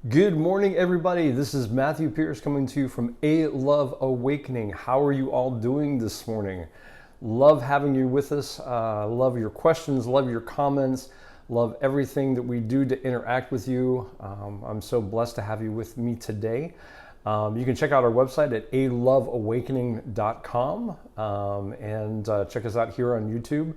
Good morning, everybody. This is Matthew Pierce coming to you from A Love Awakening. How are you all doing this morning? Love having you with us. Love your questions, love your comments, love everything that we do to interact with you. I'm so blessed to have you with me today. You can check out our website at aloveawakening.com and check us out here on YouTube.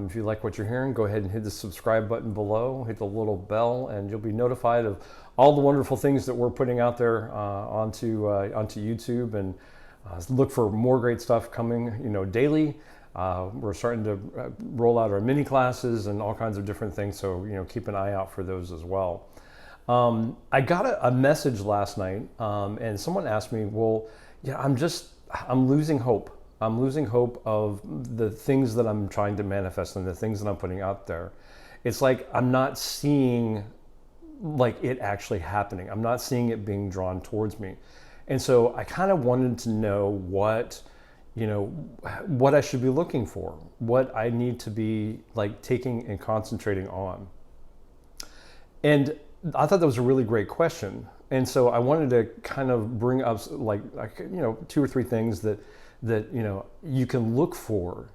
If you like what you're hearing, go ahead and hit the subscribe button below, hit the little bell, and you'll be notified of all the wonderful things that we're putting out there onto YouTube. And look for more great stuff coming, daily. We're starting to roll out our mini classes and all kinds of different things. So keep an eye out for those as well. I got a message last night, and someone asked me, "Well, yeah, I'm losing hope. I'm losing hope of the things that I'm trying to manifest and the things that I'm putting out there. It's like I'm not seeing like it actually happening. I'm not seeing it being drawn towards me." And so I kind of wanted to know what I should be looking for, what I need to be like taking and concentrating on. And I thought that was a really great question. And so I wanted to kind of bring up like two or three things that you can look for,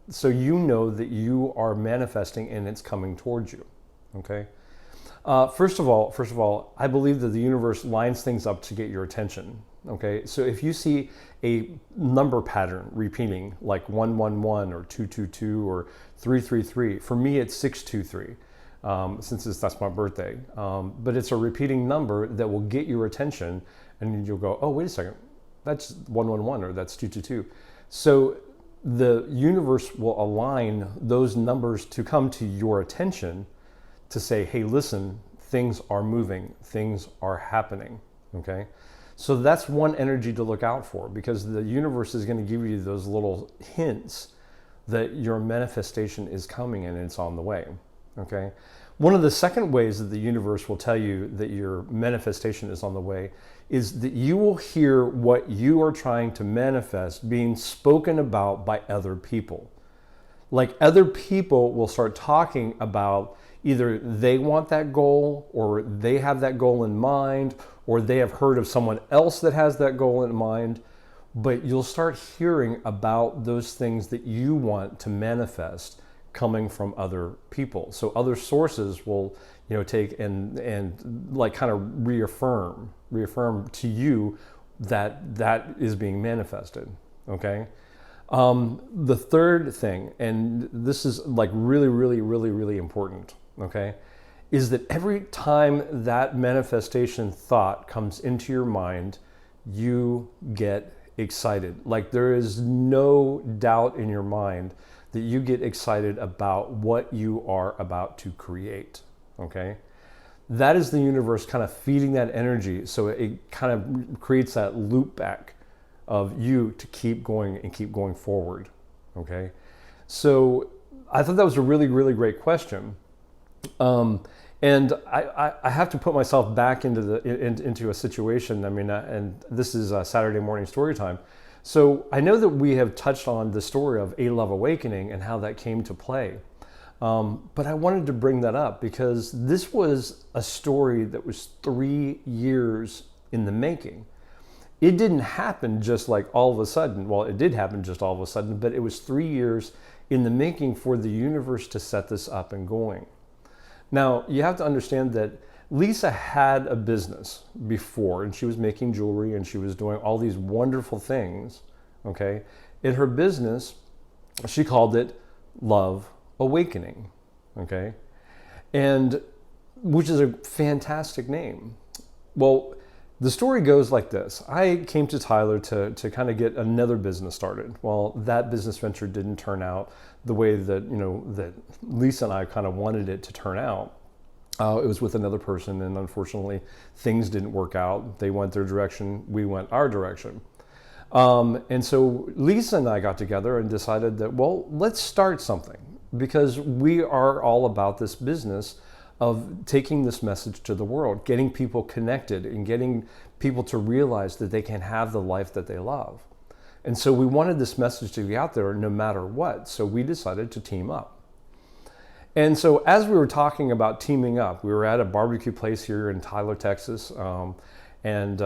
so that you are manifesting and it's coming towards you. Okay. First of all, I believe that the universe lines things up to get your attention. Okay. So if you see a number pattern repeating like 111 or 222 or 333, for me it's 623. Since that's my birthday, but it's a repeating number that will get your attention, and you'll go, "Oh, wait a second, that's 111 or that's 222." So the universe will align those numbers to come to your attention to say, "Hey, listen, things are moving, things are happening." Okay, so that's one energy to look out for, because the universe is going to give you those little hints that your manifestation is coming and it's on the way. Okay. One of the second ways that the universe will tell you that your manifestation is on the way is that you will hear what you are trying to manifest being spoken about by other people. Like other people will start talking about either they want that goal, or they have that goal in mind, or they have heard of someone else that has that goal in mind. But you'll start hearing about those things that you want to manifest coming from other people. So other sources will, take and like kind of reaffirm to you that is being manifested. Okay. The third thing, and this is like really, really, really, really important. Okay, is that every time that manifestation thought comes into your mind, you get excited. Like there is no doubt in your mind that you get excited about what you are about to create. Okay, that is the universe kind of feeding that energy, so it kind of creates that loop back of you to keep going and keep going forward. Okay, so I thought that was a really, really great question, and I have to put myself back into a situation. I mean, and this is a Saturday morning story time. So I know that we have touched on the story of A Love Awakening and how that came to play. But I wanted to bring that up because this was a story that was 3 years in the making. It didn't happen just like all of a sudden. Well, it did happen just all of a sudden, but it was 3 years in the making for the universe to set this up and going. Now, you have to understand that Lisa had a business before, and she was making jewelry and she was doing all these wonderful things. Okay. In her business, she called it Love Awakening. Okay. And which is a fantastic name. Well, the story goes like this. I came to Tyler to kind of get another business started. Well, that business venture didn't turn out the way that, that Lisa and I kind of wanted it to turn out. It was with another person, and unfortunately, things didn't work out. They went their direction, we went our direction. And so Lisa and I got together and decided that, well, let's start something, because we are all about this business of taking this message to the world, getting people connected and getting people to realize that they can have the life that they love. And so we wanted this message to be out there no matter what. So we decided to team up. And so as we were talking about teaming up, we were at a barbecue place here in Tyler, Texas. And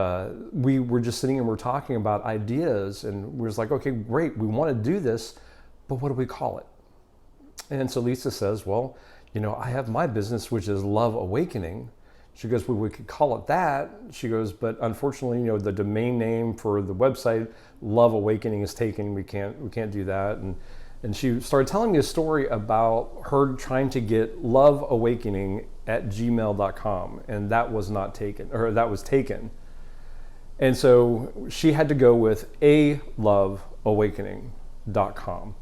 we were just sitting and we're talking about ideas, and we was like, okay, great, we want to do this, but what do we call it? And so Lisa says, well, I have my business, which is Love Awakening. She goes, well, we could call it that. She goes, but unfortunately, the domain name for the website, Love Awakening, is taken. We can't do that. And she started telling me a story about her trying to get loveawakening@gmail.com, and that was not taken, or that was taken. And so she had to go with aloveawakening.com.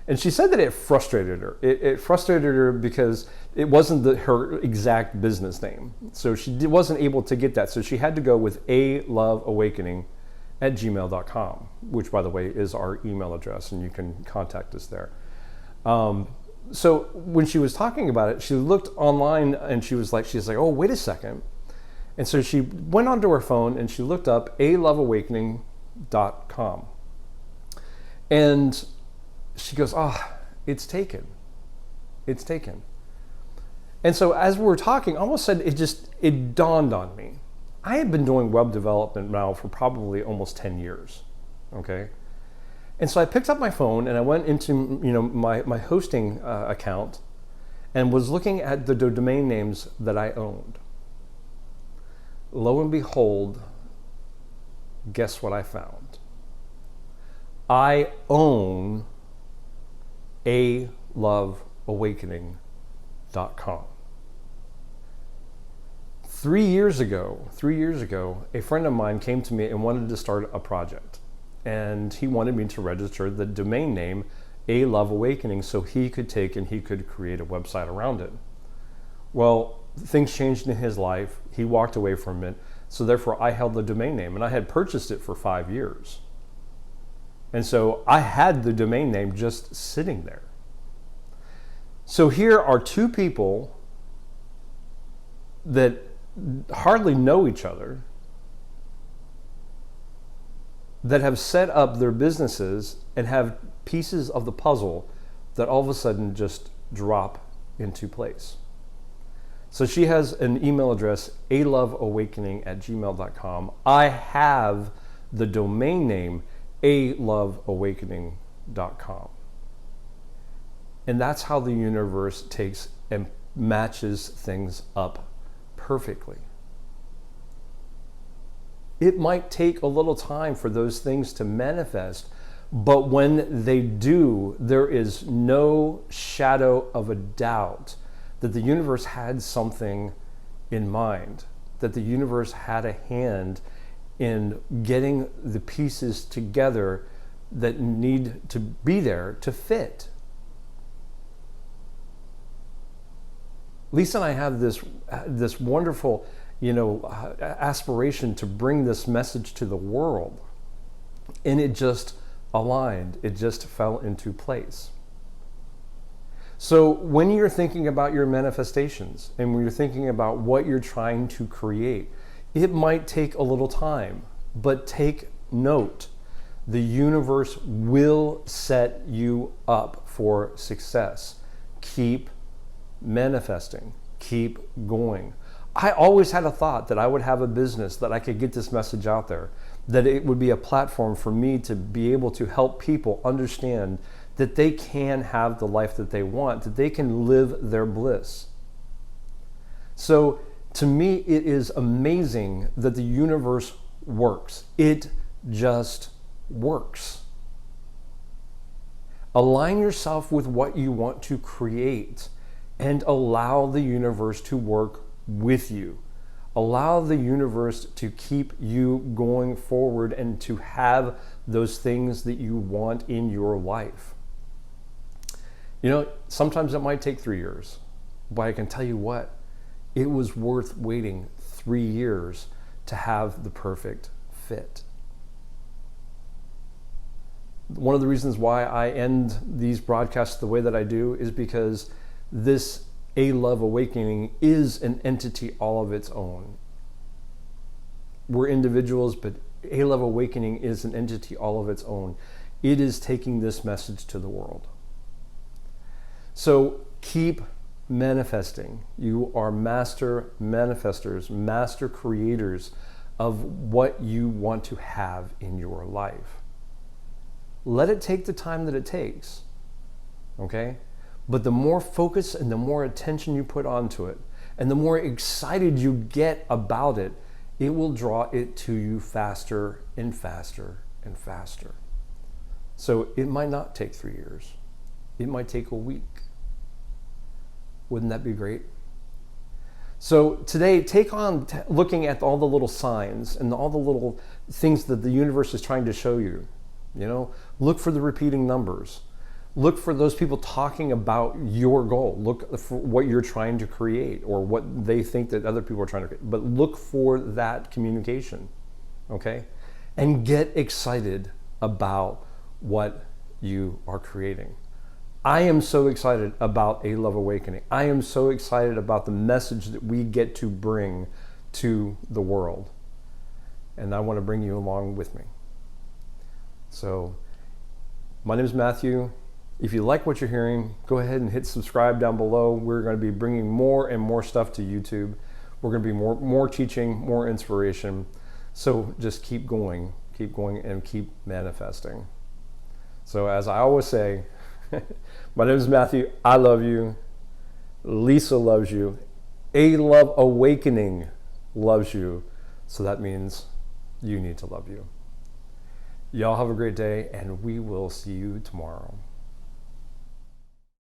And she said that it frustrated her. It frustrated her because it wasn't her exact business name. So she wasn't able to get that. So she had to go with aloveawakening@gmail.com, which, by the way, is our email address, and you can contact us there. So when she was talking about it, she looked online and she's like, oh, wait a second. And so she went onto her phone and she looked up aloveawakening.com. And she goes, it's taken. It's taken. And so as we were talking, all of a sudden it dawned on me. I had been doing web development now for probably almost 10 years, okay? And so I picked up my phone and I went into my hosting account and was looking at the domain names that I owned. Lo and behold, guess what I found? I own aloveawakening.com. 3 years ago, a friend of mine came to me and wanted to start a project. And he wanted me to register the domain name A Love Awakening so he could create a website around it. Well, things changed in his life. He walked away from it. So therefore I held the domain name, and I had purchased it for 5 years. And so I had the domain name just sitting there. So here are two people that hardly know each other, that have set up their businesses and have pieces of the puzzle that all of a sudden just drop into place. So she has an email address, aloveawakening@gmail.com. I have the domain name, aloveawakening.com. And that's how the universe takes and matches things up perfectly. It might take a little time for those things to manifest, but when they do, there is no shadow of a doubt that the universe had something in mind, that the universe had a hand in getting the pieces together that need to be there to fit. Lisa and I have this wonderful, aspiration to bring this message to the world, and it just aligned. It just fell into place. So when you're thinking about your manifestations and when you're thinking about what you're trying to create, it might take a little time, but take note. The universe will set you up for success. Keep manifesting. Keep going. I always had a thought that I would have a business, that I could get this message out there, that it would be a platform for me to be able to help people understand that they can have the life that they want, that they can live their bliss. So to me, it is amazing that the universe works. It just works. Align yourself with what you want to create and allow the universe to work with you. Allow the universe to keep you going forward and to have those things that you want in your life. Sometimes it might take 3 years, but I can tell you what, it was worth waiting 3 years to have the perfect fit. One of the reasons why I end these broadcasts the way that I do is because this A Love Awakening is an entity all of its own. We're individuals, but A Love Awakening is an entity all of its own. It is taking this message to the world. So keep manifesting. You are master manifestors, master creators of what you want to have in your life. Let it take the time that it takes, okay? But the more focus and the more attention you put onto it, and the more excited you get about it, it will draw it to you faster and faster and faster. So it might not take 3 years. It might take a week. Wouldn't that be great? So today, take on looking at all the little signs and all the little things that the universe is trying to show you. You know, look for the repeating numbers. Look for those people talking about your goal. Look for what you're trying to create or what they think that other people are trying to create. But look for that communication, okay? And get excited about what you are creating. I am so excited about A Love Awakening. I am so excited about the message that we get to bring to the world. And I want to bring you along with me. So, my name is Matthew. If you like what you're hearing, go ahead and hit subscribe down below. We're going to be bringing more and more stuff to YouTube. We're going to be more teaching, more inspiration. So just keep going, and keep manifesting. So as I always say, my name is Matthew. I love you. Lisa loves you. A Love Awakening loves you. So that means you need to love you. Y'all have a great day, and we will see you tomorrow.